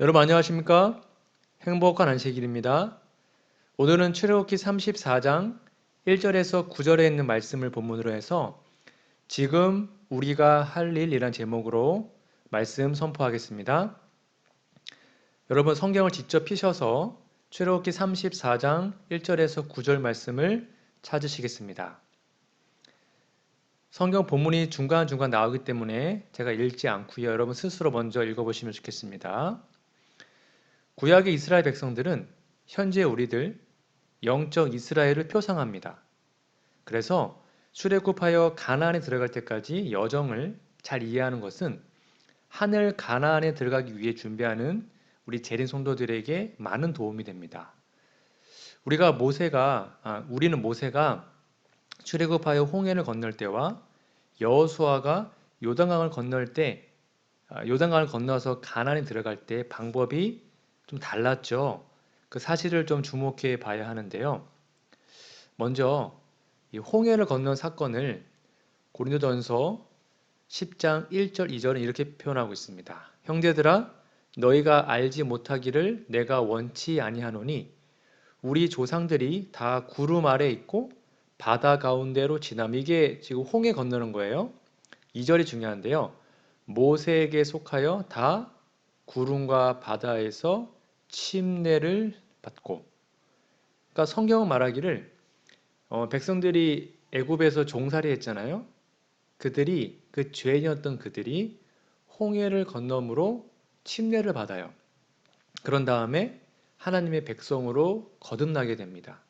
여러분 안녕하십니까? 행복한 안식일입니다. 오늘은 출애굽기 34장 1절에서 9절에 있는 말씀을 본문으로 해서 지금 우리가 할 일이란 제목으로 말씀 선포하겠습니다. 여러분 성경을 직접 피셔서 출애굽기 34장 1절에서 9절 말씀을 찾으시겠습니다. 성경 본문이 중간중간 나오기 때문에 제가 읽지 않고요. 여러분 스스로 먼저 읽어보시면 좋겠습니다. 구약의 이스라엘 백성들은 현재 우리들 영적 이스라엘을 표상합니다. 그래서 출애굽하여 가나안에 들어갈 때까지 여정을 잘 이해하는 것은 하늘 가나안에 들어가기 위해 준비하는 우리 재림 성도들에게 많은 도움이 됩니다. 우리는 모세가 출애굽하여 홍해를 건널 때와 여호수아가 요단강을 건널 때, 요단강을 건너서 가나안에 들어갈 때 방법이 좀 달랐죠. 그 사실을 좀 주목해 봐야 하는데요. 먼저 이 홍해를 건넌 사건을 고린도전서 10장 1절 2절은 이렇게 표현하고 있습니다. 형제들아 너희가 알지 못하기를 내가 원치 아니하노니 우리 조상들이 다 구름 아래 있고 바다 가운데로 지남. 이게 지금 홍해 건너는 거예요. 2절이 중요한데요. 모세에게 속하여 다 구름과 바다에서 침례를 받고. 그러니까 성경은 말하기를 백성들이 애굽에서 종살이 했잖아요. 그 죄인이었던 그들이 홍해를 건너므로 침례를 받아요. 그런 다음에 하나님의 백성으로 거듭나게 됩니다.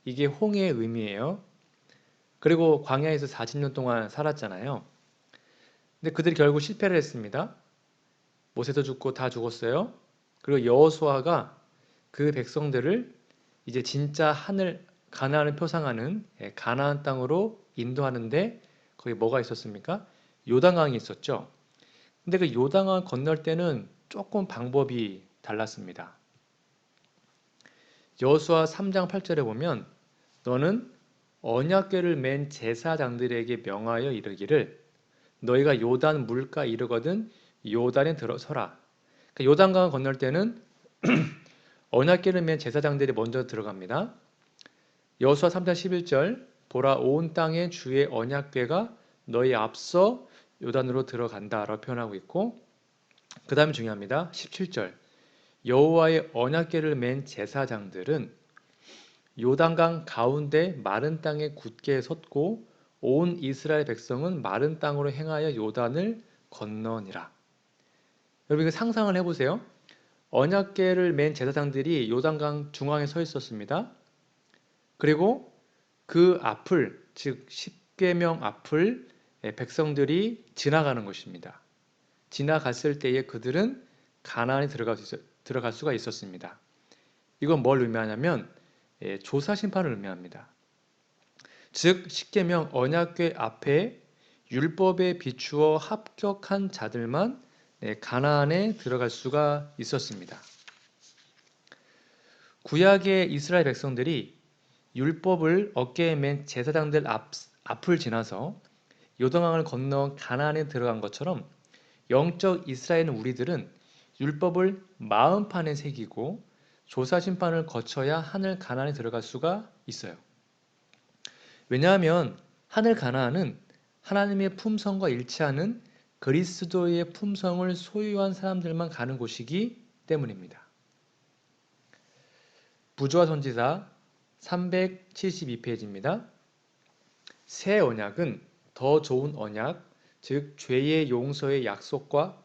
이게 홍해의 의미예요. 그리고 광야에서 40년 동안 살았잖아요. 근데 그들이 결국 실패를 했습니다. 모세도 죽고 다 죽었어요. 그리고 여호수아가 그 백성들을 이제 진짜 가나안을 표상하는 가나안 땅으로 인도하는데 거기 뭐가 있었습니까? 요단강이 있었죠. 근데 그 요단강 건널 때는 조금 방법이 달랐습니다. 여호수아 3장 8절에 보면 너는 언약궤를 맨 제사장들에게 명하여 이르기를 너희가 요단 물가 이르거든 요단에 들어서라. 그러니까 요단강을 건널 때는 언약궤를 맨 제사장들이 먼저 들어갑니다. 여호수아 3장 11절 보라 온 땅에 주의 언약궤가 너희 앞서 요단으로 들어간다라고 표현하고 있고 그 다음에 중요합니다. 17절 여호와의 언약궤를 맨 제사장들은 요단강 가운데 마른 땅에 굳게 섰고 온 이스라엘 백성은 마른 땅으로 행하여 요단을 건너니라. 여러분 이거 상상을 해보세요. 언약궤를 맨 제사장들이 요단강 중앙에 서 있었습니다. 그리고 그 앞을 즉 십계명 앞을 백성들이 지나가는 것입니다. 지나갔을 때에 그들은 가나안에 들어갈 수가 있었습니다. 이건 뭘 의미하냐면 조사 심판을 의미합니다. 즉 십계명 언약궤 앞에 율법에 비추어 합격한 자들만 가나안에 들어갈 수가 있었습니다. 구약의 이스라엘 백성들이 율법을 어깨에 맨 제사장들 앞을 지나서 요단강을 건너 가나안에 들어간 것처럼 영적 이스라엘 우리들은 율법을 마음판에 새기고 조사 심판을 거쳐야 하늘 가나안에 들어갈 수가 있어요. 왜냐하면 하늘 가나안은 하나님의 품성과 일치하는 그리스도의 품성을 소유한 사람들만 가는 곳이기 때문입니다. 부조화 선지자 372페이지입니다. 새 언약은 더 좋은 언약, 즉 죄의 용서의 약속과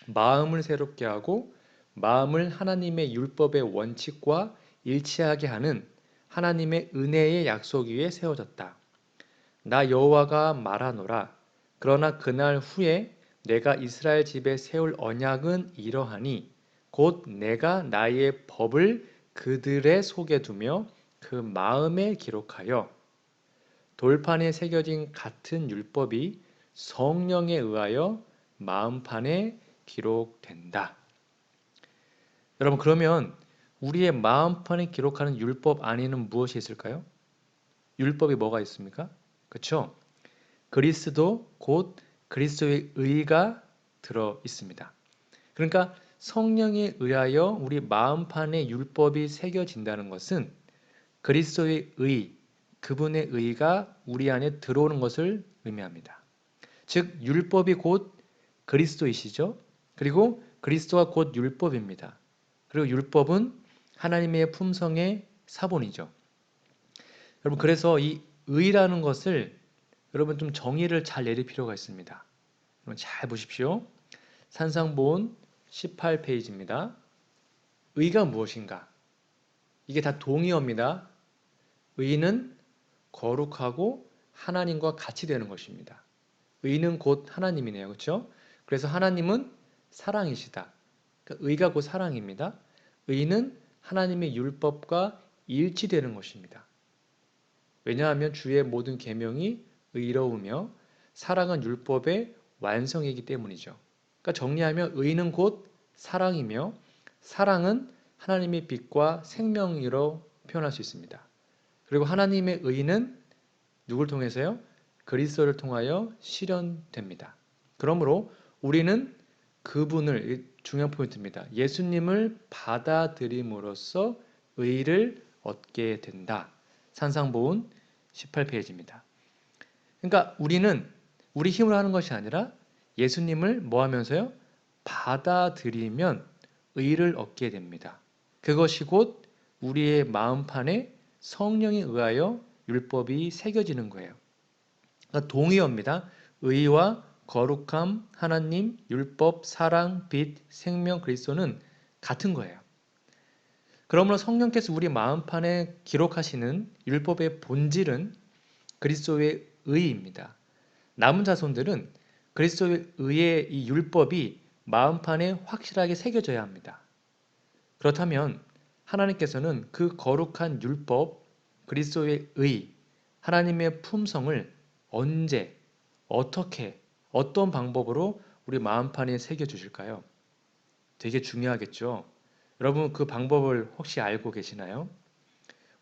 마음을 새롭게 하고 마음을 하나님의 율법의 원칙과 일치하게 하는 하나님의 은혜의 약속 위에 세워졌다. 나 여호와가 말하노라. 그러나 그날 후에 내가 이스라엘 집에 세울 언약은 이러하니 곧 내가 나의 법을 그들의 속에 두며 그 마음에 기록하여 돌판에 새겨진 같은 율법이 성령에 의하여 마음판에 기록된다. 여러분 그러면 우리의 마음판에 기록하는 율법 안에는 무엇이 있을까요? 율법이 뭐가 있습니까? 그렇죠? 그리스도 곧 그리스도의 의가 들어 있습니다. 그러니까 성령에 의하여 우리 마음판에 율법이 새겨진다는 것은 그리스도의 의, 그분의 의가 우리 안에 들어오는 것을 의미합니다. 즉 율법이 곧 그리스도이시죠. 그리고 그리스도가 곧 율법입니다. 그리고 율법은 하나님의 품성의 사본이죠. 여러분 그래서 이 의라는 것을 여러분 좀 정의를 잘 내릴 필요가 있습니다. 여러분 잘 보십시오. 산상보온 18페이지입니다. 의가 무엇인가? 이게 다 동의어입니다. 의는 거룩하고 하나님과 같이 되는 것입니다. 의는 곧 하나님이네요. 그렇죠? 그래서 하나님은 사랑이시다. 그러니까 의가 곧 사랑입니다. 의는 하나님의 율법과 일치되는 것입니다. 왜냐하면 주의 모든 계명이 의로우며 사랑은 율법의 완성이기 때문이죠. 그러니까 정리하면 의는 곧 사랑이며 사랑은 하나님의 빛과 생명으로 표현할 수 있습니다. 그리고 하나님의 의는 누굴 통해서요? 그리스도를 통하여 실현됩니다. 그러므로 우리는 그분을, 중요한 포인트입니다. 예수님을 받아들임으로써 의를 얻게 된다. 산상보온 18페이지입니다. 그러니까 우리는 우리 힘으로 하는 것이 아니라 예수님을 뭐 하면서요? 받아들이면 의를 얻게 됩니다. 그것이 곧 우리의 마음판에 성령에 의하여 율법이 새겨지는 거예요. 그러니까 동의어입니다. 의와 거룩함, 하나님, 율법, 사랑, 빛, 생명, 그리스도는 같은 거예요. 그러므로 성령께서 우리 마음판에 기록하시는 율법의 본질은 그리스도의 의입니다. 남은 자손들은 그리스도의 의의 이 율법이 마음판에 확실하게 새겨져야 합니다. 그렇다면 하나님께서는 그 거룩한 율법, 그리스도의 의, 하나님의 품성을 언제, 어떻게, 어떤 방법으로 우리 마음판에 새겨주실까요? 되게 중요하겠죠. 여러분 그 방법을 혹시 알고 계시나요?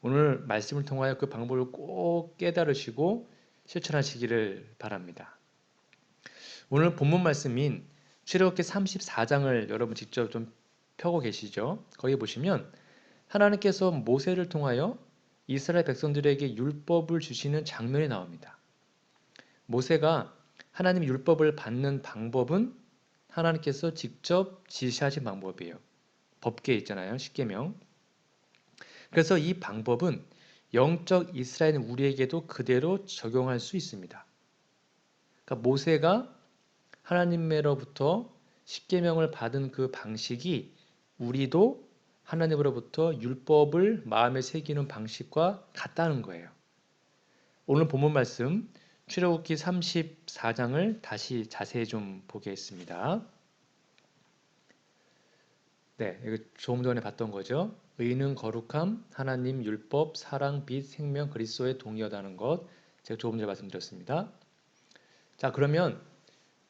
오늘 말씀을 통하여 그 방법을 꼭 깨달으시고 실천하시기를 바랍니다. 오늘 본문 말씀인 출애굽기 34장을 여러분 직접 좀 펴고 계시죠? 거기 보시면 하나님께서 모세를 통하여 이스라엘 백성들에게 율법을 주시는 장면이 나옵니다. 모세가 하나님의 율법을 받는 방법은 하나님께서 직접 지시하신 방법이에요. 법궤 있잖아요. 십계명. 그래서 이 방법은 영적 이스라엘 우리에게도 그대로 적용할 수 있습니다. 그러니까 모세가 하나님으로부터 십계명을 받은 그 방식이 우리도 하나님으로부터 율법을 마음에 새기는 방식과 같다는 거예요. 오늘 본문 말씀 출애굽기 34장을 다시 자세히 좀 보겠습니다. 네, 이거 조금 전에 봤던 거죠. 의는 거룩함, 하나님 율법, 사랑, 빛, 생명, 그리스도의 동의하다는 것 제가 조금 전에 말씀드렸습니다. 자, 그러면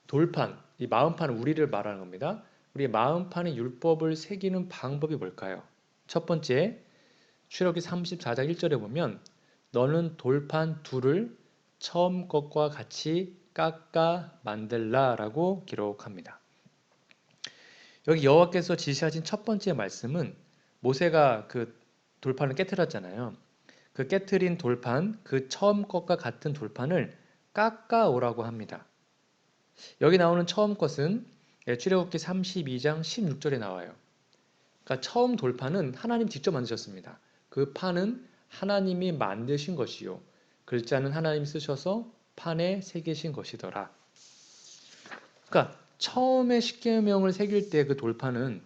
돌판, 이 마음판 우리를 말하는 겁니다. 우리 마음판에 율법을 새기는 방법이 뭘까요? 첫 번째, 출애굽기 34장 1절에 보면 너는 돌판 둘을 처음 것과 같이 깎아 만들라라고 기록합니다. 여기 여호와께서 지시하신 첫 번째 말씀은 모세가 그 돌판을 깨트렸잖아요. 그 깨트린 돌판, 그 처음 것과 같은 돌판을 깎아 오라고 합니다. 여기 나오는 처음 것은 출애굽기 32장 16절에 나와요. 그러니까 처음 돌판은 하나님 직접 만드셨습니다. 그 판은 하나님이 만드신 것이요. 글자는 하나님 쓰셔서 판에 새기신 것이더라. 그러니까 처음에 십계명을 새길 때 그 돌판은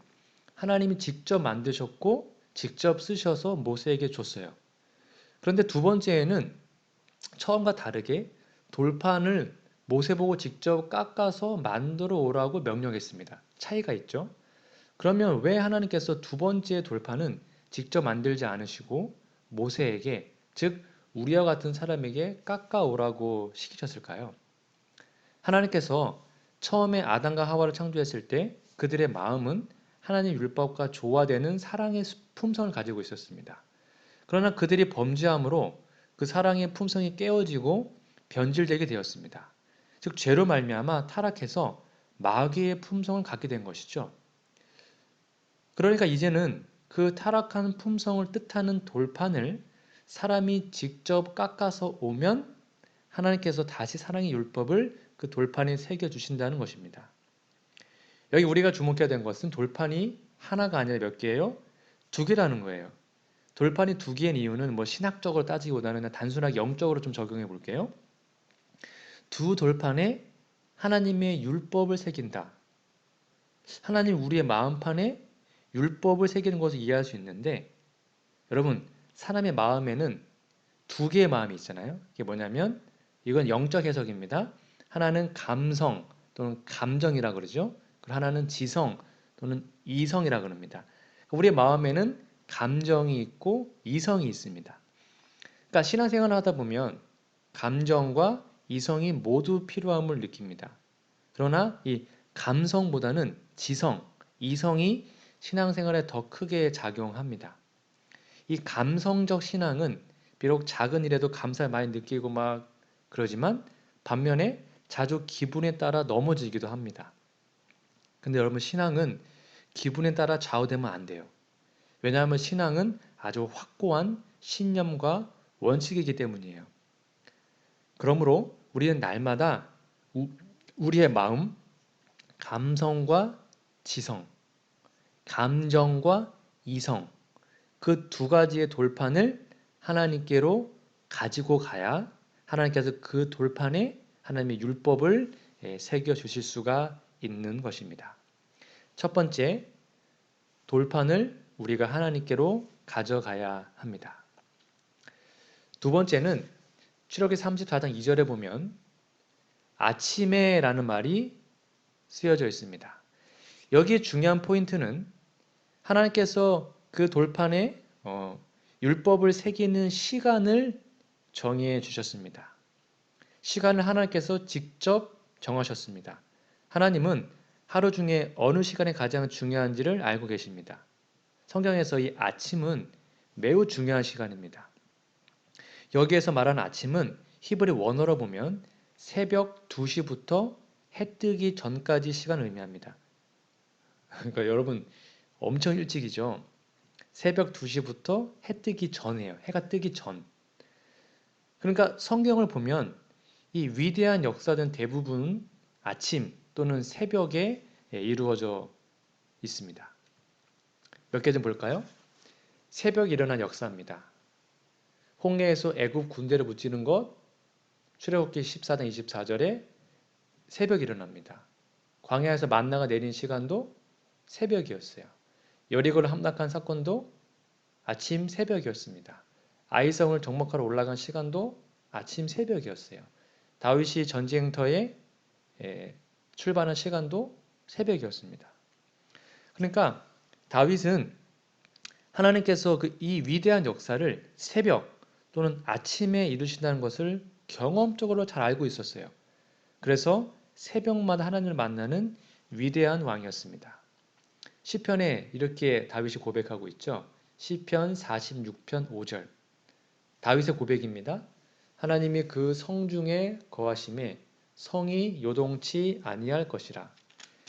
하나님이 직접 만드셨고 직접 쓰셔서 모세에게 줬어요. 그런데 두 번째에는 처음과 다르게 돌판을 모세 보고 직접 깎아서 만들어 오라고 명령했습니다. 차이가 있죠? 그러면 왜 하나님께서 두 번째 돌판은 직접 만들지 않으시고 모세에게, 즉 우리와 같은 사람에게 깎아 오라고 시키셨을까요? 하나님께서 처음에 아담과 하와를 창조했을 때 그들의 마음은 하나님 율법과 조화되는 사랑의 품성을 가지고 있었습니다. 그러나 그들이 범죄함으로 그 사랑의 품성이 깨어지고 변질되게 되었습니다. 즉 죄로 말미암아 타락해서 마귀의 품성을 갖게 된 것이죠. 그러니까 이제는 그 타락한 품성을 뜻하는 돌판을 사람이 직접 깎아서 오면 하나님께서 다시 사랑의 율법을 그 돌판에 새겨주신다는 것입니다. 여기 우리가 주목해야 되는 것은 돌판이 하나가 아니라 몇 개예요? 두 개라는 거예요. 돌판이 두 개인 이유는 뭐 신학적으로 따지기보다는 그냥 단순하게 영적으로 좀 적용해 볼게요. 두 돌판에 하나님의 율법을 새긴다. 하나님 우리의 마음판에 율법을 새기는 것을 이해할 수 있는데 여러분 사람의 마음에는 두 개의 마음이 있잖아요. 이게 뭐냐면 이건 영적 해석입니다. 하나는 감성 또는 감정이라 그러죠. 그리고 하나는 지성 또는 이성이라 그럽니다. 우리의 마음에는 감정이 있고 이성이 있습니다. 그러니까 신앙생활을 하다 보면 감정과 이성이 모두 필요함을 느낍니다. 그러나 이 감성보다는 지성, 이성이 신앙생활에 더 크게 작용합니다. 이 감성적 신앙은 비록 작은 일에도 감사를 많이 느끼고 막 그러지만 반면에 자주 기분에 따라 넘어지기도 합니다. 근데 여러분 신앙은 기분에 따라 좌우되면 안 돼요. 왜냐하면 신앙은 아주 확고한 신념과 원칙이기 때문이에요. 그러므로 우리는 날마다 우리의 마음, 감성과 지성, 감정과 이성 그 두 가지의 돌판을 하나님께로 가지고 가야 하나님께서 그 돌판에 하나님의 율법을 새겨 주실 수가 있는 것입니다. 첫 번째, 돌판을 우리가 하나님께로 가져가야 합니다. 두 번째는 출애굽기 34장 2절에 보면 아침에라는 말이 쓰여져 있습니다. 여기에 중요한 포인트는 하나님께서 그 돌판에 율법을 새기는 시간을 정해 주셨습니다. 시간을 하나님께서 직접 정하셨습니다. 하나님은 하루 중에 어느 시간이 가장 중요한지를 알고 계십니다. 성경에서 이 아침은 매우 중요한 시간입니다. 여기에서 말하는 아침은 히브리 원어로 보면 새벽 2시부터 해 뜨기 전까지 시간을 의미합니다. 그러니까 여러분 엄청 일찍이죠. 새벽 2시부터 해 뜨기 전이에요. 해가 뜨기 전. 그러니까 성경을 보면 이 위대한 역사는 대부분 아침 또는 새벽에 이루어져 있습니다. 몇 개 좀 볼까요? 새벽에 일어난 역사입니다. 홍해에서 애굽 군대를 무찌른 것 출애굽기 14장 24절에 새벽에 일어납니다. 광야에서 만나가 내린 시간도 새벽이었어요. 여리고를 함락한 사건도 아침 새벽이었습니다. 아이성을 정복하러 올라간 시간도 아침 새벽이었어요. 다윗이 전쟁터에 출발한 시간도 새벽이었습니다. 그러니까 다윗은 하나님께서 이 위대한 역사를 새벽 또는 아침에 이루신다는 것을 경험적으로 잘 알고 있었어요. 그래서 새벽마다 하나님을 만나는 위대한 왕이었습니다. 시편에 이렇게 다윗이 고백하고 있죠. 시편 46편 5절. 다윗의 고백입니다. 하나님이 그 성중에 거하심에 성이 요동치 아니할 것이라.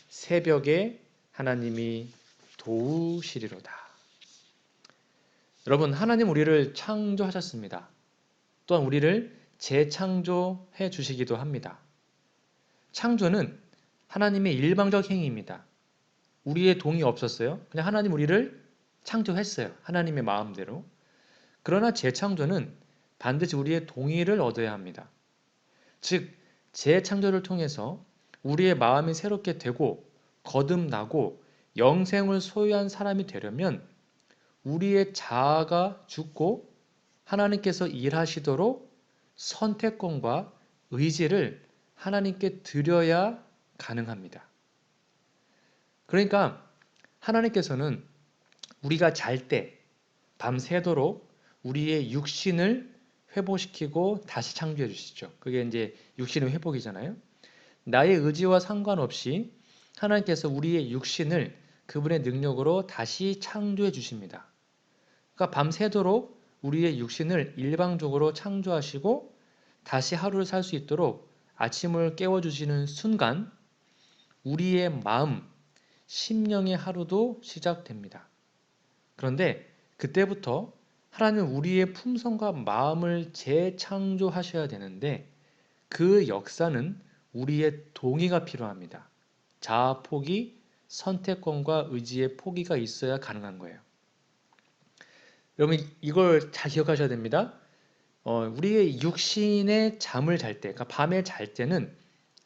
새벽에 하나님이 도우시리로다. 여러분, 하나님 우리를 창조하셨습니다. 또한 우리를 재창조해 주시기도 합니다. 창조는 하나님의 일방적 행위입니다. 우리의 동의 없었어요. 그냥 하나님 우리를 창조했어요. 하나님의 마음대로. 그러나 재창조는 반드시 우리의 동의를 얻어야 합니다. 즉, 재창조를 통해서 우리의 마음이 새롭게 되고 거듭나고 영생을 소유한 사람이 되려면 우리의 자아가 죽고 하나님께서 일하시도록 선택권과 의지를 하나님께 드려야 가능합니다. 그러니까 하나님께서는 우리가 잘 때 밤새도록 우리의 육신을 회복시키고 다시 창조해 주시죠. 그게 이제 육신의 회복이잖아요. 나의 의지와 상관없이 하나님께서 우리의 육신을 그분의 능력으로 다시 창조해 주십니다. 그러니까 밤새도록 우리의 육신을 일방적으로 창조하시고 다시 하루를 살 수 있도록 아침을 깨워주시는 순간 우리의 마음, 심령의 하루도 시작됩니다. 그런데 그때부터 하나님은 우리의 품성과 마음을 재창조하셔야 되는데 그 역사는 우리의 동의가 필요합니다. 자아 포기, 선택권과 의지의 포기가 있어야 가능한 거예요. 여러분 이걸 잘 기억하셔야 됩니다. 우리의 육신의 잠을 잘 때, 그러니까 밤에 잘 때는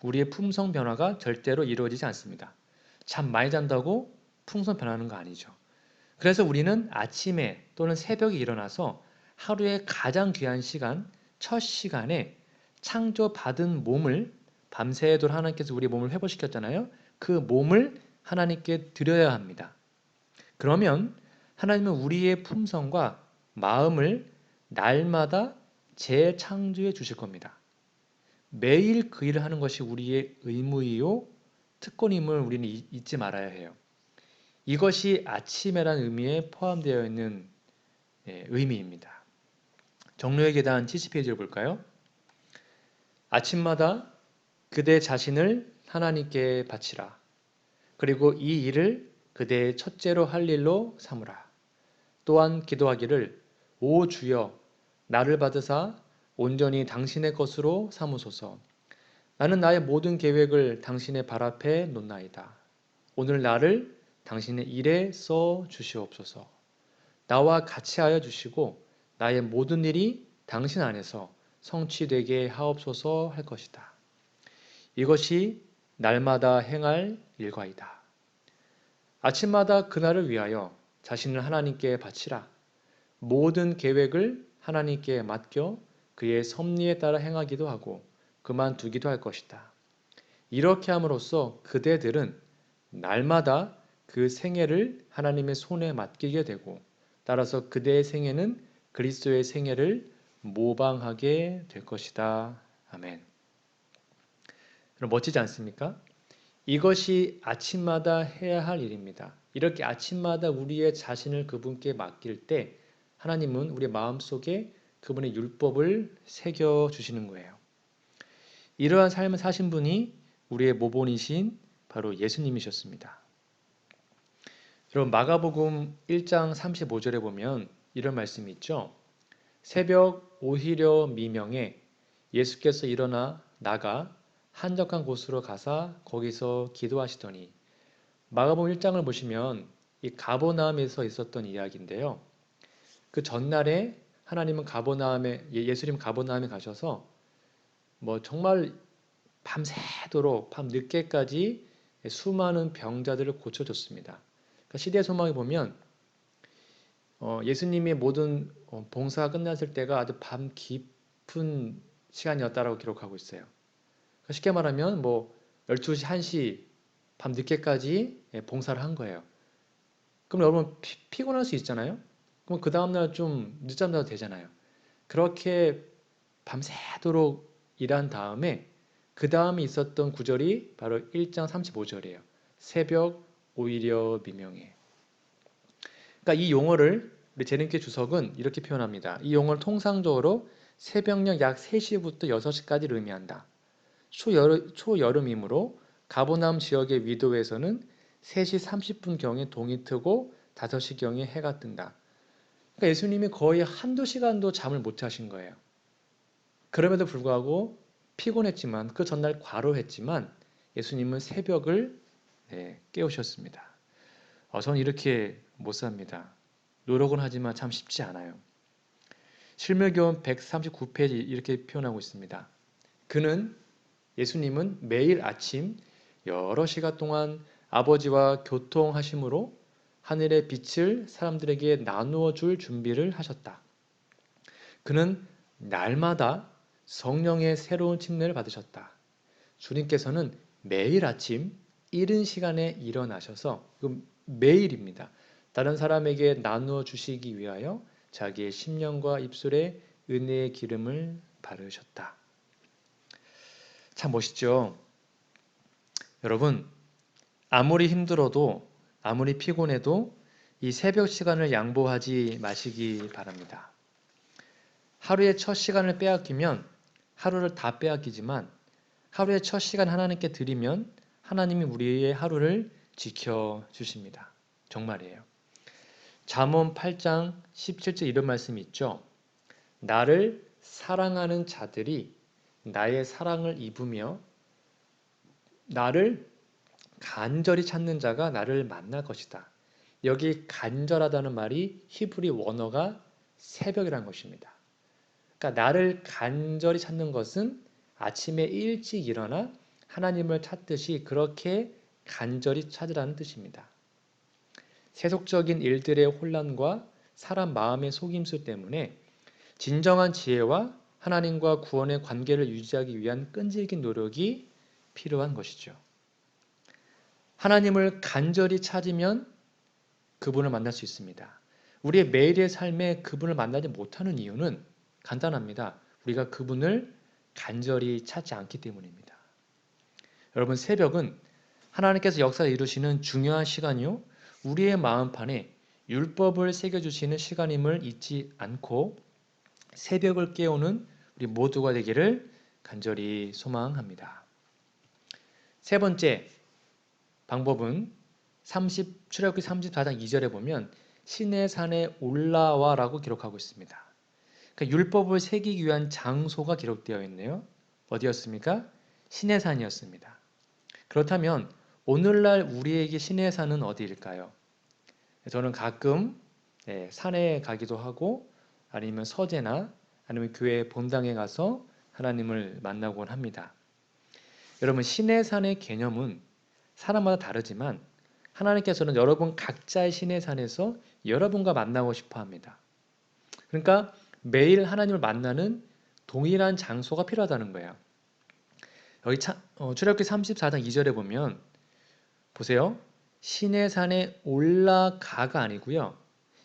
우리의 품성 변화가 절대로 이루어지지 않습니다. 잠 많이 잔다고 품성 변하는 거 아니죠. 그래서 우리는 아침에 또는 새벽에 일어나서 하루의 가장 귀한 시간, 첫 시간에 창조받은 몸을 밤새도록 하나님께서 우리의 몸을 회복시켰잖아요. 그 몸을 하나님께 드려야 합니다. 그러면 하나님은 우리의 품성과 마음을 날마다 재창조해 주실 겁니다. 매일 그 일을 하는 것이 우리의 의무이요 특권임을 우리는 잊지 말아야 해요. 이것이 아침에라는 의미에 포함되어 있는 의미입니다. 정로의 계단 70페이지를 볼까요? 아침마다 그대 자신을 하나님께 바치라. 그리고 이 일을 그대의 첫째로 할 일로 삼으라. 또한 기도하기를 오 주여 나를 받으사 온전히 당신의 것으로 삼으소서. 나는 나의 모든 계획을 당신의 발 앞에 놓나이다. 오늘 나를 당신의 일에 써 주시옵소서. 나와 같이 하여 주시고 나의 모든 일이 당신 안에서 성취되게 하옵소서 할 것이다. 이것이 날마다 행할 일과이다. 아침마다 그날을 위하여 자신을 하나님께 바치라. 모든 계획을 하나님께 맡겨 그의 섭리에 따라 행하기도 하고 그만두기도 할 것이다. 이렇게 함으로써 그대들은 날마다 그 생애를 하나님의 손에 맡기게 되고 따라서 그대의 생애는 그리스도의 생애를 모방하게 될 것이다. 아멘. 여러분 멋지지 않습니까? 이것이 아침마다 해야 할 일입니다. 이렇게 아침마다 우리의 자신을 그분께 맡길 때 하나님은 우리 마음속에 그분의 율법을 새겨주시는 거예요. 이러한 삶을 사신 분이 우리의 모본이신 바로 예수님이셨습니다. 여러분 마가복음 1장 35절에 보면 이런 말씀이 있죠. 새벽 오히려 미명에 예수께서 일어나 나가 한적한 곳으로 가사 거기서 기도하시더니 마가복음 1장을 보시면 이 가버나움에서 있었던 이야기인데요. 그 전날에 하나님은 예수님 가버나움에 가셔서 뭐 정말 밤새도록 밤 늦게까지 수많은 병자들을 고쳐줬습니다. 그러니까 시대 소망에 보면 예수님의 모든 봉사가 끝났을 때가 아주 밤 깊은 시간이었다라고 기록하고 있어요. 그러니까 쉽게 말하면 뭐 12시, 1시 밤 늦게까지 봉사를 한 거예요. 그럼 여러분 피곤할 수 있잖아요. 그럼 그 다음날 좀 늦잠 자도 되잖아요. 그렇게 밤새도록 일한 다음에 그 다음에 있었던 구절이 바로 1장 35절이에요. 새벽 오히려 미명에. 그러니까 이 용어를 우리 재림교회 주석은 이렇게 표현합니다. 이 용어를 통상적으로 새벽녘 약 3시부터 6시까지를 의미한다. 초여름이므로 가버나움 지역의 위도에서는 3시 30분경에 동이 트고 5시경에 해가 뜬다. 그러니까 예수님이 거의 한두 시간도 잠을 못 자신 거예요. 그럼에도 불구하고 피곤했지만 그 전날 과로했지만 예수님은 새벽을 깨우셨습니다. 저는 이렇게 못 삽니다. 노력은 하지만 참 쉽지 않아요. 실물교훈 139페이지 이렇게 표현하고 있습니다. 예수님은 매일 아침 여러 시간 동안 아버지와 교통하심으로 하늘의 빛을 사람들에게 나누어 줄 준비를 하셨다. 그는 날마다 성령의 새로운 침례를 받으셨다. 주님께서는 매일 아침 이른 시간에 일어나셔서 매일입니다. 다른 사람에게 나누어 주시기 위하여 자기의 심령과 입술에 은혜의 기름을 바르셨다. 참 멋있죠? 여러분, 아무리 힘들어도 아무리 피곤해도 이 새벽 시간을 양보하지 마시기 바랍니다. 하루의 첫 시간을 빼앗기면 하루를 다 빼앗기지만 하루의 첫 시간 하나님께 드리면 하나님이 우리의 하루를 지켜주십니다. 정말이에요. 잠언 8장 17절 이런 말씀이 있죠. 나를 사랑하는 자들이 나의 사랑을 입으며 나를 간절히 찾는 자가 나를 만날 것이다. 여기 간절하다는 말이 히브리 원어가 새벽이라는 것입니다. 그러니까 나를 간절히 찾는 것은 아침에 일찍 일어나 하나님을 찾듯이 그렇게 간절히 찾으라는 뜻입니다. 세속적인 일들의 혼란과 사람 마음의 속임수 때문에 진정한 지혜와 하나님과 구원의 관계를 유지하기 위한 끈질긴 노력이 필요한 것이죠. 하나님을 간절히 찾으면 그분을 만날 수 있습니다. 우리의 매일의 삶에 그분을 만나지 못하는 이유는 간단합니다. 우리가 그분을 간절히 찾지 않기 때문입니다. 여러분, 새벽은 하나님께서 역사를 이루시는 중요한 시간이요. 우리의 마음판에 율법을 새겨주시는 시간임을 잊지 않고 새벽을 깨우는 우리 모두가 되기를 간절히 소망합니다. 세 번째 방법은 출애굽기 34장 2절에 보면 신의 산에 올라와라고 기록하고 있습니다. 그러니까 율법을 새기기 위한 장소가 기록되어 있네요. 어디였습니까? 신의 산이었습니다. 그렇다면 오늘날 우리에게 신의 산은 어디일까요? 저는 가끔 산에 가기도 하고 아니면 서재나 아니면 교회 본당에 가서 하나님을 만나곤 합니다. 여러분, 신의 산의 개념은 사람마다 다르지만 하나님께서는 여러분 각자의 신의 산에서 여러분과 만나고 싶어 합니다. 그러니까 매일 하나님을 만나는 동일한 장소가 필요하다는 거예요. 여기 출애굽기 34장 2절에 보면 보세요. 신의 산에 올라가가 아니고요.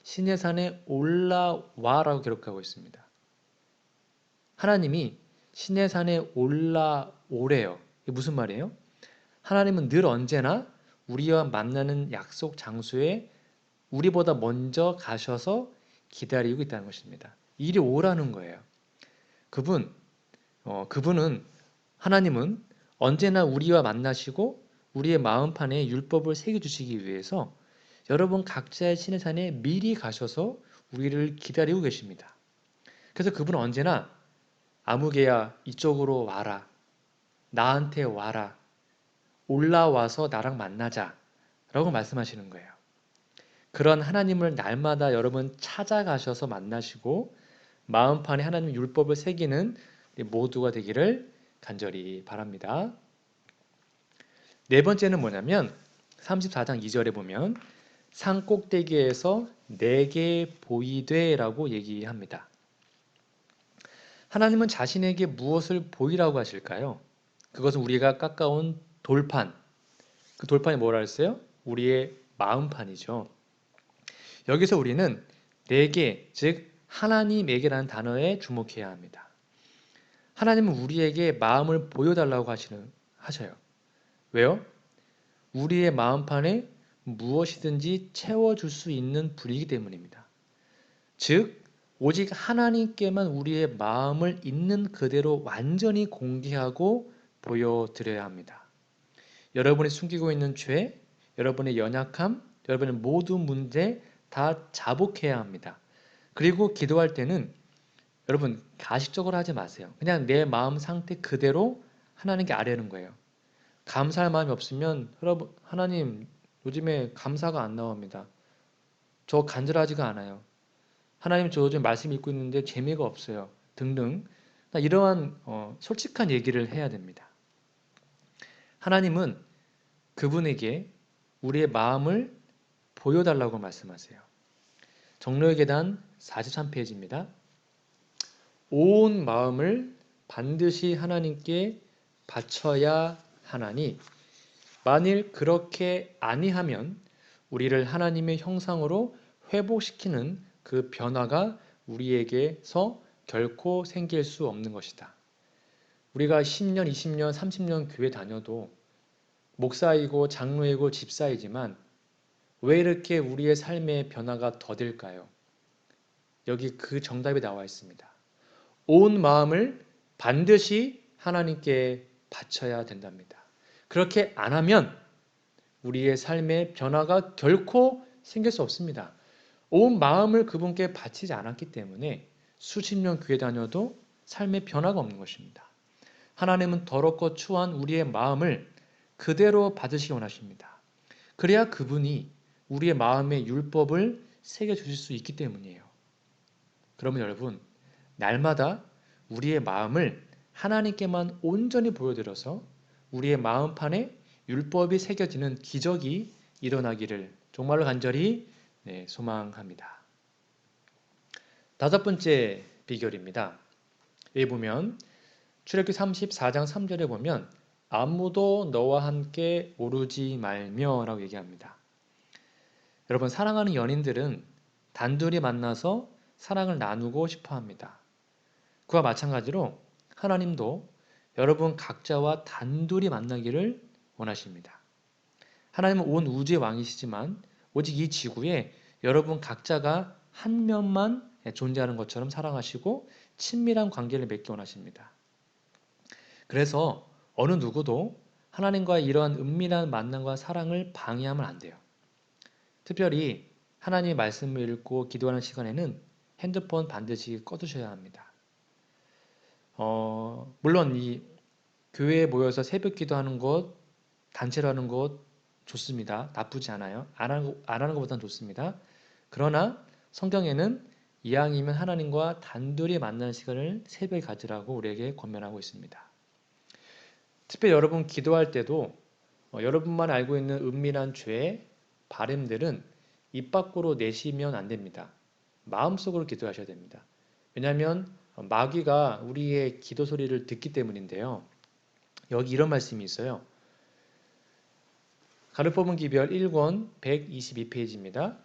신의 산에 올라와라고 기록하고 있습니다. 하나님이 신의 산에 올라오래요. 이게 무슨 말이에요? 하나님은 늘 언제나 우리와 만나는 약속 장소에 우리보다 먼저 가셔서 기다리고 있다는 것입니다. 이리 오라는 거예요. 그분은 하나님은 언제나 우리와 만나시고 우리의 마음판에 율법을 새겨주시기 위해서 여러분 각자의 신의 산에 미리 가셔서 우리를 기다리고 계십니다. 그래서 그분은 언제나 아무개야 이쪽으로 와라. 나한테 와라. 올라와서 나랑 만나자 라고 말씀하시는 거예요. 그런 하나님을 날마다 여러분 찾아가셔서 만나시고 마음판에 하나님 율법을 새기는 모두가 되기를 간절히 바랍니다. 네 번째는 뭐냐면 34장 2절에 보면 산 꼭대기에서 내게 보이되 라고 얘기합니다. 하나님은 자신에게 무엇을 보이라고 하실까요? 그것은 우리가 깎아온 돌판. 그 돌판이 뭐라 했어요? 우리의 마음판이죠. 여기서 우리는 내게, 즉 하나님에게라는 단어에 주목해야 합니다. 하나님은 우리에게 마음을 보여달라고 하셔요. 왜요? 우리의 마음판에 무엇이든지 채워줄 수 있는 분이기 때문입니다. 즉 오직 하나님께만 우리의 마음을 있는 그대로 완전히 공개하고 보여드려야 합니다. 여러분이 숨기고 있는 죄, 여러분의 연약함, 여러분의 모든 문제 다 자복해야 합니다. 그리고 기도할 때는 여러분 가식적으로 하지 마세요. 그냥 내 마음 상태 그대로 하나님께 아뢰는 거예요. 감사할 마음이 없으면 여러분 하나님 요즘에 감사가 안 나옵니다. 저 간절하지가 않아요. 하나님 저 요즘 말씀 읽고 있는데 재미가 없어요. 등등 이러한 솔직한 얘기를 해야 됩니다. 하나님은 그분에게 우리의 마음을 보여달라고 말씀하세요. 정로의 계단 43페이지입니다. 온 마음을 반드시 하나님께 바쳐야 하나니 만일 그렇게 아니하면 우리를 하나님의 형상으로 회복시키는 그 변화가 우리에게서 결코 생길 수 없는 것이다. 우리가 10년, 20년, 30년 교회 다녀도 목사이고 장로이고 집사이지만 왜 이렇게 우리의 삶의 변화가 더딜까요? 여기 그 정답이 나와 있습니다. 온 마음을 반드시 하나님께 바쳐야 된답니다. 그렇게 안 하면 우리의 삶의 변화가 결코 생길 수 없습니다. 온 마음을 그분께 바치지 않았기 때문에 수십 년 교회 다녀도 삶의 변화가 없는 것입니다. 하나님은 더럽고 추한 우리의 마음을 그대로 받으시기 원하십니다. 그래야 그분이 우리의 마음에 율법을 새겨주실 수 있기 때문이에요. 그러면 여러분, 날마다 우리의 마음을 하나님께만 온전히 보여드려서 우리의 마음판에 율법이 새겨지는 기적이 일어나기를 정말로 간절히 소망합니다. 다섯 번째 비결입니다. 여기 보면 출애굽기 34장 3절에 보면 아무도 너와 함께 오르지 말며 라고 얘기합니다. 여러분, 사랑하는 연인들은 단둘이 만나서 사랑을 나누고 싶어 합니다. 그와 마찬가지로 하나님도 여러분 각자와 단둘이 만나기를 원하십니다. 하나님은 온 우주의 왕이시지만 오직 이 지구에 여러분 각자가 한 면만 존재하는 것처럼 사랑하시고 친밀한 관계를 맺기 원하십니다. 그래서 어느 누구도 하나님과의 이러한 은밀한 만남과 사랑을 방해하면 안 돼요. 특별히 하나님의 말씀을 읽고 기도하는 시간에는 핸드폰 반드시 꺼두셔야 합니다. 물론 이 교회에 모여서 새벽 기도하는 것, 단체로 하는 것 좋습니다. 나쁘지 않아요. 안 하는 것보다는 좋습니다. 그러나 성경에는 이왕이면 하나님과 단둘이 만나는 시간을 새벽에 가지라고 우리에게 권면하고 있습니다. 특별히 여러분 기도할 때도 여러분만 알고 있는 은밀한 죄, 바램들은 입 밖으로 내시면 안 됩니다. 마음속으로 기도하셔야 됩니다. 왜냐하면 마귀가 우리의 기도 소리를 듣기 때문인데요. 여기 이런 말씀이 있어요. 가르법은 기별 1권 122페이지입니다.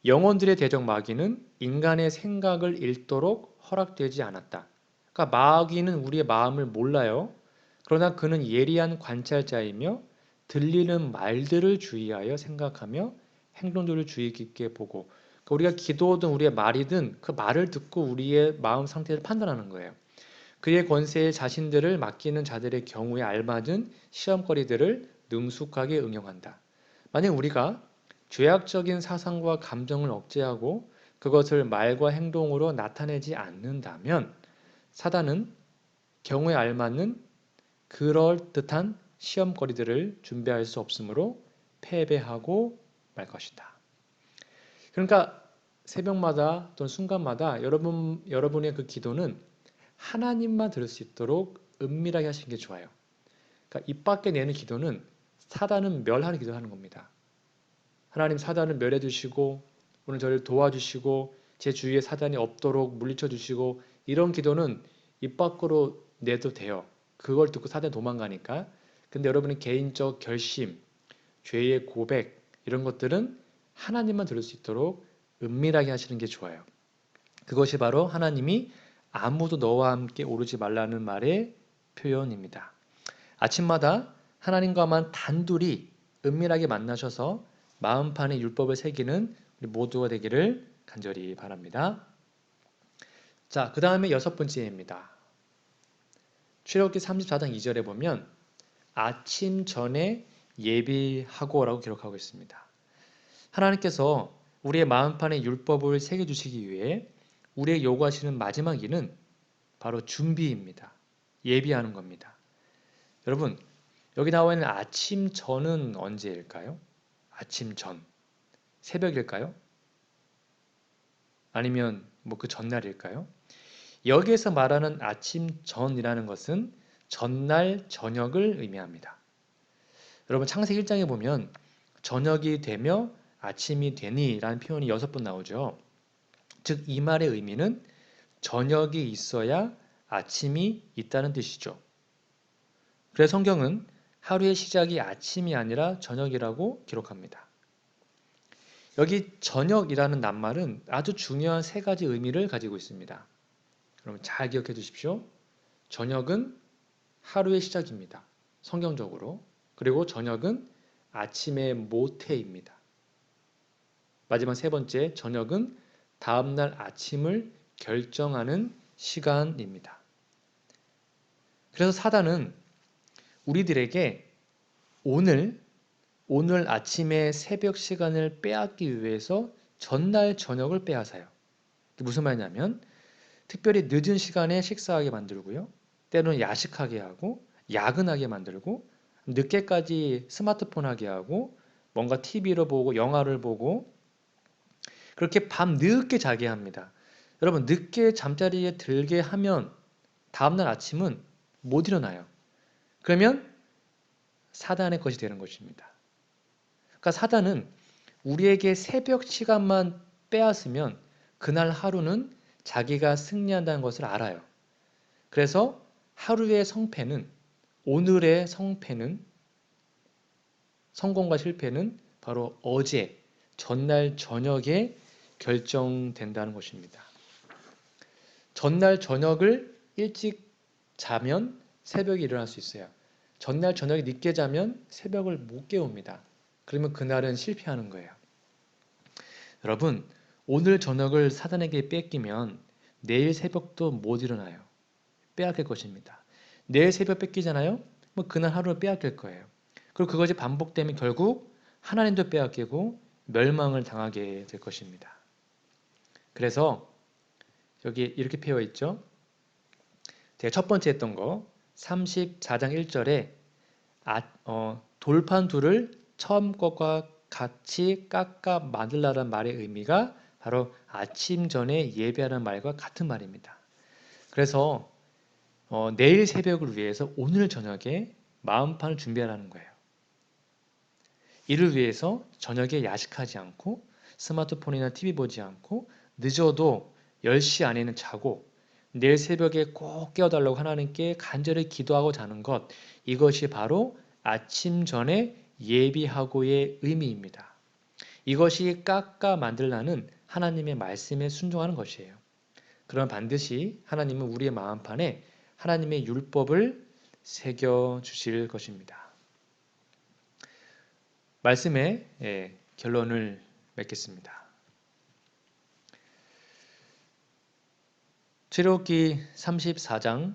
영혼들의 대적 마귀는 인간의 생각을 읽도록 허락되지 않았다. 그러니까 마귀는 우리의 마음을 몰라요. 그러나 그는 예리한 관찰자이며 들리는 말들을 주의하여 생각하며 행동들을 주의 깊게 보고, 그러니까 우리가 기도든 우리의 말이든 그 말을 듣고 우리의 마음 상태를 판단하는 거예요. 그의 권세에 자신들을 맡기는 자들의 경우에 알맞은 시험거리들을 능숙하게 응용한다. 만약 우리가 죄악적인 사상과 감정을 억제하고 그것을 말과 행동으로 나타내지 않는다면 사단은 경우에 알맞는 그럴듯한 시험거리들을 준비할 수 없으므로 패배하고 말 것이다. 그러니까 새벽마다 또는 순간마다 여러분의 그 기도는 하나님만 들을 수 있도록 은밀하게 하시는 게 좋아요. 그러니까 입 밖에 내는 기도는 사단은 멸하는 기도하는 겁니다. 하나님 사단을 멸해 주시고 오늘 저를 도와주시고 제 주위에 사단이 없도록 물리쳐 주시고, 이런 기도는 입 밖으로 내도 돼요. 그걸 듣고 사단이 도망가니까. 근데 여러분의 개인적 결심, 죄의 고백 이런 것들은 하나님만 들을 수 있도록 은밀하게 하시는 게 좋아요. 그것이 바로 하나님이 아무도 너와 함께 오르지 말라는 말의 표현입니다. 아침마다 하나님과만 단둘이 은밀하게 만나셔서 마음판에 율법을 새기는 우리 모두가 되기를 간절히 바랍니다. 자, 그 다음에 여섯 번째입니다. 출애굽기 34장 2절에 보면 아침 전에 예비하고라고 기록하고 있습니다. 하나님께서 우리의 마음판에 율법을 새겨주시기 위해 우리에게 요구하시는 마지막 일은 바로 준비입니다. 예비하는 겁니다. 여러분, 여기 나와 있는 아침 전은 언제일까요? 아침 전. 새벽일까요? 아니면 뭐 그 전날일까요? 여기에서 말하는 아침 전이라는 것은 전날 저녁을 의미합니다. 여러분 창세기 1장에 보면 저녁이 되며 아침이 되니 라는 표현이 6번 나오죠. 즉 이 말의 의미는 저녁이 있어야 아침이 있다는 뜻이죠. 그래서 성경은 하루의 시작이 아침이 아니라 저녁이라고 기록합니다. 여기 저녁이라는 낱말은 아주 중요한 세 가지 의미를 가지고 있습니다. 여러분 잘 기억해 두십시오. 저녁은 하루의 시작입니다. 성경적으로. 그리고 저녁은 아침의 모태입니다. 마지막 세 번째, 저녁은 다음날 아침을 결정하는 시간입니다. 그래서 사단은 우리들에게 오늘 오늘 아침에 새벽 시간을 빼앗기 위해서 전날 저녁을 빼앗아요. 이게 무슨 말이냐면 특별히 늦은 시간에 식사하게 만들고요. 때로는 야식하게 하고 야근하게 만들고 늦게까지 스마트폰 하게 하고 뭔가 TV를 보고 영화를 보고 그렇게 밤 늦게 자게 합니다. 여러분 늦게 잠자리에 들게 하면 다음날 아침은 못 일어나요. 그러면 사단의 것이 되는 것입니다. 그러니까 사단은 우리에게 새벽 시간만 빼앗으면 그날 하루는 자기가 승리한다는 것을 알아요. 그래서 하루의 성패는 오늘의 성패는 성공과 실패는 바로 어제 전날 저녁에 결정된다는 것입니다. 전날 저녁을 일찍 자면 새벽에 일어날 수 있어요. 전날 저녁에 늦게 자면 새벽을 못 깨웁니다. 그러면 그날은 실패하는 거예요. 여러분, 오늘 저녁을 사단에게 뺏기면 내일 새벽도 못 일어나요. 빼앗길 것입니다. 내일 새벽 뺏기잖아요? 뭐 그날 하루를 빼앗길 거예요. 그리고 그것이 반복되면 결국 하나님도 빼앗기고 멸망을 당하게 될 것입니다. 그래서 여기 이렇게 표어 있죠. 제가 첫 번째 했던 거 34장 1절에 돌판 둘을 처음 것과 같이 깎아 만들라는 말의 의미가 바로 아침 전에 예배하는 말과 같은 말입니다. 그래서 내일 새벽을 위해서 오늘 저녁에 마음판을 준비하라는 거예요. 이를 위해서 저녁에 야식하지 않고 스마트폰이나 TV 보지 않고 늦어도 10시 안에는 자고 내일 새벽에 꼭 깨워달라고 하나님께 간절히 기도하고 자는 것, 이것이 바로 아침 전에 예비하고의 의미입니다. 이것이 깎아 만들라는 하나님의 말씀에 순종하는 것이에요. 그럼 반드시 하나님은 우리의 마음판에 하나님의 율법을 새겨 주실 것입니다. 말씀의 결론을 맺겠습니다. 출애굽기 34장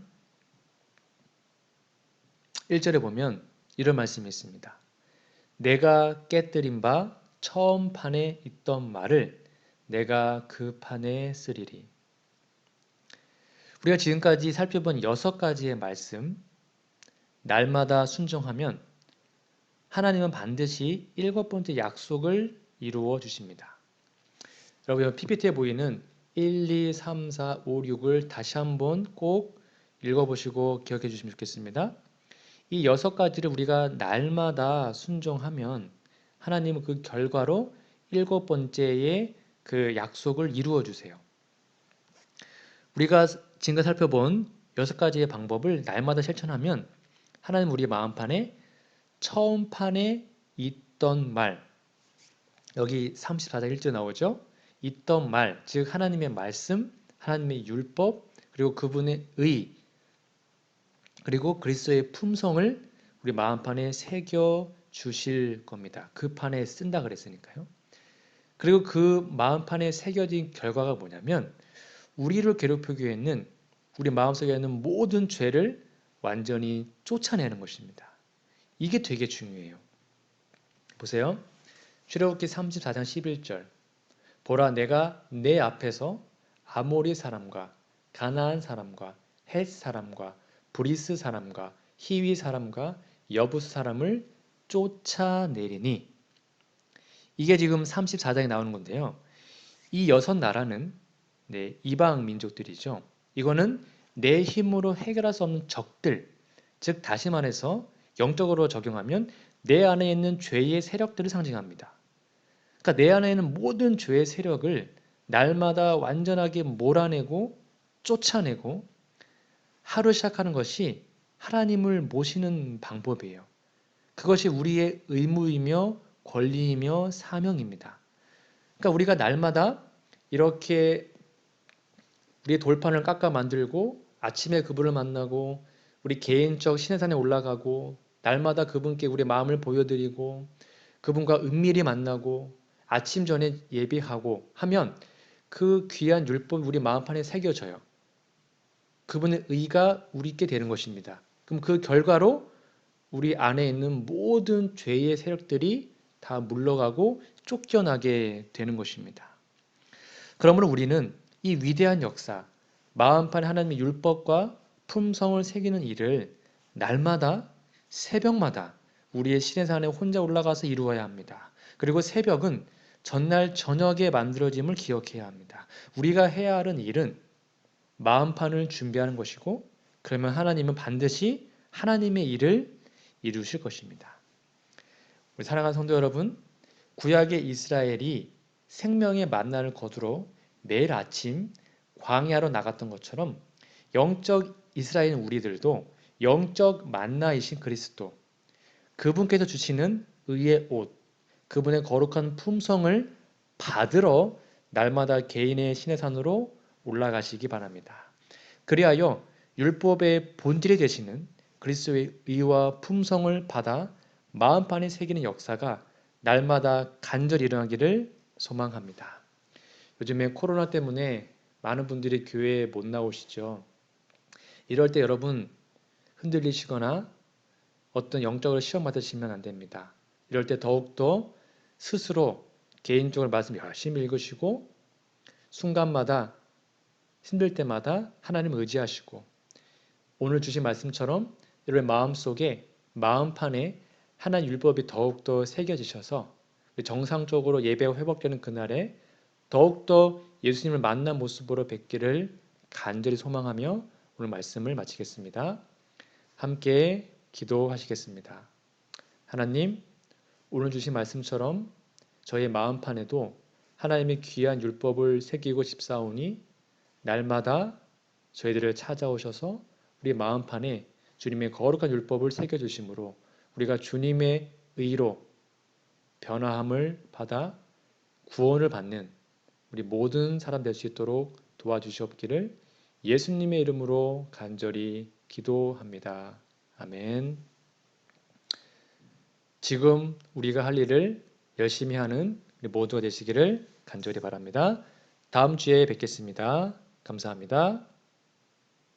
1절에 보면 이런 말씀이 있습니다. 내가 깨뜨린 바 처음 판에 있던 말을 내가 그 판에 쓰리리. 우리가 지금까지 살펴본 6가지의 말씀, 날마다 순종하면 하나님은 반드시 7번째 약속을 이루어 주십니다. 여러분 PPT에 보이는 1, 2, 3, 4, 5, 6을 다시 한번 꼭 읽어보시고 기억해 주시면 좋겠습니다. 이 6가지를 우리가 날마다 순종하면 하나님은 그 결과로 7번째의 그 약속을 이루어 주세요. 우리가 지금까지 살펴본 6가지의 방법을 날마다 실천하면 하나님 우리 마음판에 처음 판에 있던 말, 여기 34장 1절 나오죠? 있던 말, 즉 하나님의 말씀, 하나님의 율법, 그리고 그분의 의, 그리고 그리스도의 품성을 우리 마음판에 새겨 주실 겁니다. 그 판에 쓴다 그랬으니까요. 그리고 그 마음판에 새겨진 결과가 뭐냐면 우리를 괴롭히기 위해는 우리 마음속에 있는 모든 죄를 완전히 쫓아내는 것입니다. 이게 되게 중요해요. 보세요. 출애굽기 34장 11절. 보라 내가 내 앞에서 아모리 사람과 가나안 사람과 헷 사람과 브리스 사람과 히위 사람과 여부스 사람을 쫓아내리니, 이게 지금 34장에 나오는 건데요. 이 6나라는 이방 민족들이죠. 이거는 내 힘으로 해결할 수 없는 적들, 즉 다시 말해서 영적으로 적용하면 내 안에 있는 죄의 세력들을 상징합니다. 그러니까 내 안에 있는 모든 죄의 세력을 날마다 완전하게 몰아내고 쫓아내고 하루 시작하는 것이 하나님을 모시는 방법이에요. 그것이 우리의 의무이며 권리이며 사명입니다. 그러니까 우리가 날마다 이렇게 우리의 돌판을 깎아 만들고 아침에 그분을 만나고 우리 개인적 시내산에 올라가고 날마다 그분께 우리 마음을 보여드리고 그분과 은밀히 만나고 아침 전에 예비하고 하면 그 귀한 율법이 우리 마음판에 새겨져요. 그분의 의가 우리 있게 되는 것입니다. 그럼 그 결과로 우리 안에 있는 모든 죄의 세력들이 다 물러가고 쫓겨나게 되는 것입니다. 그러므로 우리는 이 위대한 역사, 마음판 하나님의 율법과 품성을 새기는 일을 날마다 새벽마다 우리의 시내산에 혼자 올라가서 이루어야 합니다. 그리고 새벽은 전날 저녁에 만들어짐을 기억해야 합니다. 우리가 해야 하는 일은 마음판을 준비하는 것이고, 그러면 하나님은 반드시 하나님의 일을 이루실 것입니다. 우리 사랑하는 성도 여러분, 구약의 이스라엘이 생명의 만나를 거두러 매일 아침 광야로 나갔던 것처럼 영적 이스라엘 우리들도 영적 만나이신 그리스도, 그분께서 주시는 의의 옷, 그분의 거룩한 품성을 받으러 날마다 개인의 시내산으로 올라가시기 바랍니다. 그리하여 율법의 본질이 되시는 그리스도의 의와 품성을 받아 마음판에 새기는 역사가 날마다 간절히 일어나기를 소망합니다. 요즘에 코로나 때문에 많은 분들이 교회에 못 나오시죠. 이럴 때 여러분 흔들리시거나 어떤 영적으로 시험 받으시면 안 됩니다. 이럴 때 더욱더 스스로 개인적으로 말씀 열심히 읽으시고 순간마다 힘들 때마다 하나님을 의지하시고 오늘 주신 말씀처럼 여러분의 마음속에 마음판에 하나님 율법이 더욱더 새겨지셔서 정상적으로 예배가 회복되는 그날에 더욱더 예수님을 만난 모습으로 뵙기를 간절히 소망하며 오늘 말씀을 마치겠습니다. 함께 기도하시겠습니다. 하나님, 오늘 주신 말씀처럼 저의 마음판에도 하나님의 귀한 율법을 새기고 싶사오니 날마다 저희들을 찾아오셔서 우리 마음판에 주님의 거룩한 율법을 새겨주심으로 우리가 주님의 의로 변화함을 받아 구원을 받는 우리 모든 사람 될 수 있도록 도와주시옵기를 예수님의 이름으로 간절히 기도합니다. 아멘. 지금 우리가 할 일을 열심히 하는 우리 모두가 되시기를 간절히 바랍니다. 다음 주에 뵙겠습니다. 감사합니다.